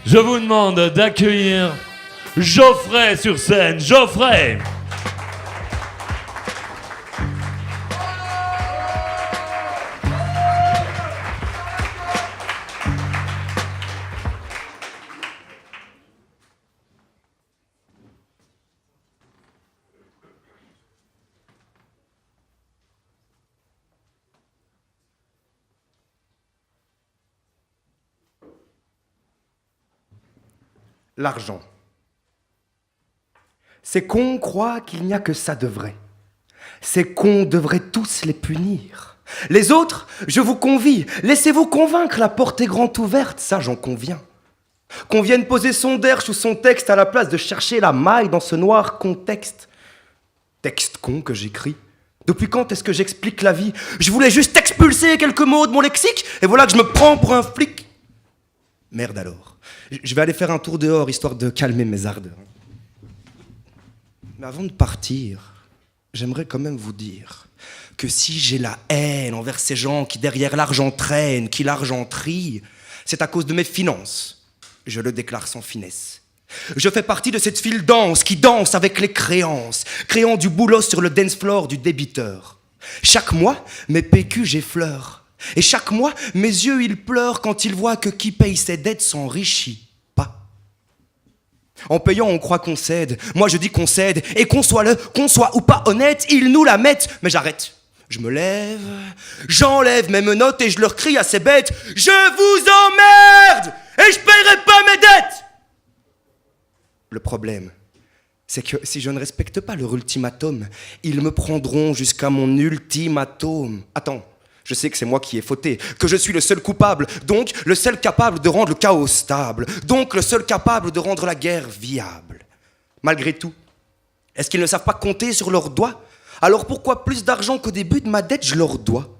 Je vous demande d'accueillir Geoffrey sur scène. Geoffrey! L'argent. Ces cons croient qu'il n'y a que ça de vrai. Ces cons devraient tous les punir. Les autres, je vous convie, laissez-vous convaincre, la porte est grande ouverte, ça j'en conviens. Qu'on vienne poser son derche ou son texte à la place de chercher la maille dans ce noir contexte. Texte con que j'écris. Depuis quand est-ce que j'explique la vie? Je voulais juste expulser quelques mots de mon lexique, et voilà que je me prends pour un flic. Merde alors. Je vais aller faire un tour dehors, histoire de calmer mes ardeurs. Mais avant de partir, j'aimerais quand même vous dire que si j'ai la haine envers ces gens qui derrière l'argent traînent, qui l'argenterie, c'est à cause de mes finances. Je le déclare sans finesse. Je fais partie de cette file dense qui danse avec les créances, créant du boulot sur le dance floor du débiteur. Chaque mois, mes PQ j'effleure. Et chaque mois, mes yeux ils pleurent quand ils voient que qui paye ses dettes s'enrichit pas. En payant, on croit qu'on cède. Moi je dis qu'on cède, et qu'on soit ou pas honnête, ils nous la mettent. Mais j'arrête. Je me lève, j'enlève mes menottes et je leur crie à ces bêtes: je vous emmerde et je paierai pas mes dettes. Le problème, c'est que si je ne respecte pas leur ultimatum, ils me prendront jusqu'à mon ultimatum. Attends, je sais que c'est moi qui ai fauté, que je suis le seul coupable, donc le seul capable de rendre le chaos stable, donc le seul capable de rendre la guerre viable. Malgré tout, est-ce qu'ils ne savent pas compter sur leurs doigts? Alors pourquoi plus d'argent qu'au début de ma dette je leur dois?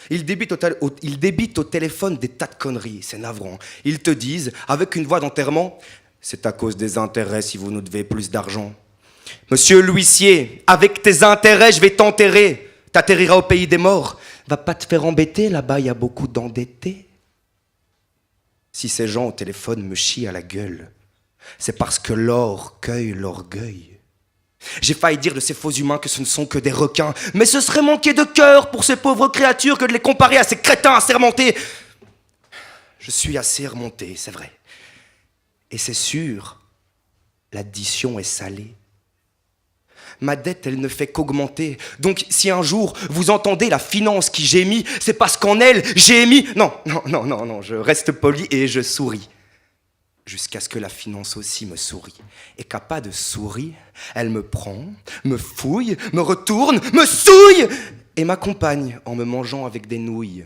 Ils débitent au téléphone des tas de conneries, c'est navrant. Ils te disent, avec une voix d'enterrement: c'est à cause des intérêts si vous nous devez plus d'argent. Monsieur l'huissier, avec tes intérêts, je vais t'enterrer. T'atterriras au pays des morts. Va pas te faire embêter, là-bas, il y a beaucoup d'endettés. Si ces gens au téléphone me chient à la gueule, c'est parce que l'or cueille l'orgueil. J'ai failli dire de ces faux humains que ce ne sont que des requins, mais ce serait manquer de cœur pour ces pauvres créatures que de les comparer à ces crétins assermentés. Je suis assez remonté, c'est vrai. Et c'est sûr, l'addition est salée. Ma dette, elle ne fait qu'augmenter. Donc, si un jour, vous entendez la finance qui gémit, c'est parce qu'en elle, j'ai émis... Non, je reste poli et je souris. Jusqu'à ce que la finance aussi me sourie. Et qu'à pas de souris, elle me prend, me fouille, me retourne, me souille et m'accompagne en me mangeant avec des nouilles.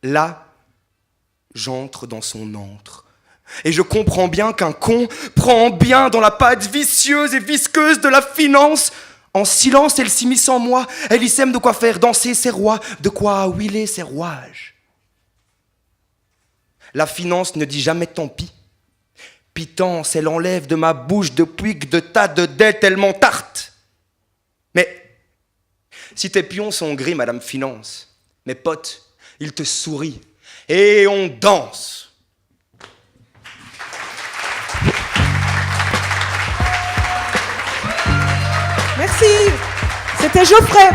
Là, j'entre dans son antre. Et je comprends bien qu'un con prend bien dans la pâte vicieuse et visqueuse de la finance. En silence, elle s'immisce en moi. Elle y sème de quoi faire danser ses rois, de quoi huiler ses rouages. La finance ne dit jamais tant pis. Pitance, elle enlève de ma bouche depuis que de tas de dettes, elle m'entarte. Mais si tes pions sont gris, Madame Finance, mes potes, ils te sourient et on danse. Merci. C'était Geoffrey.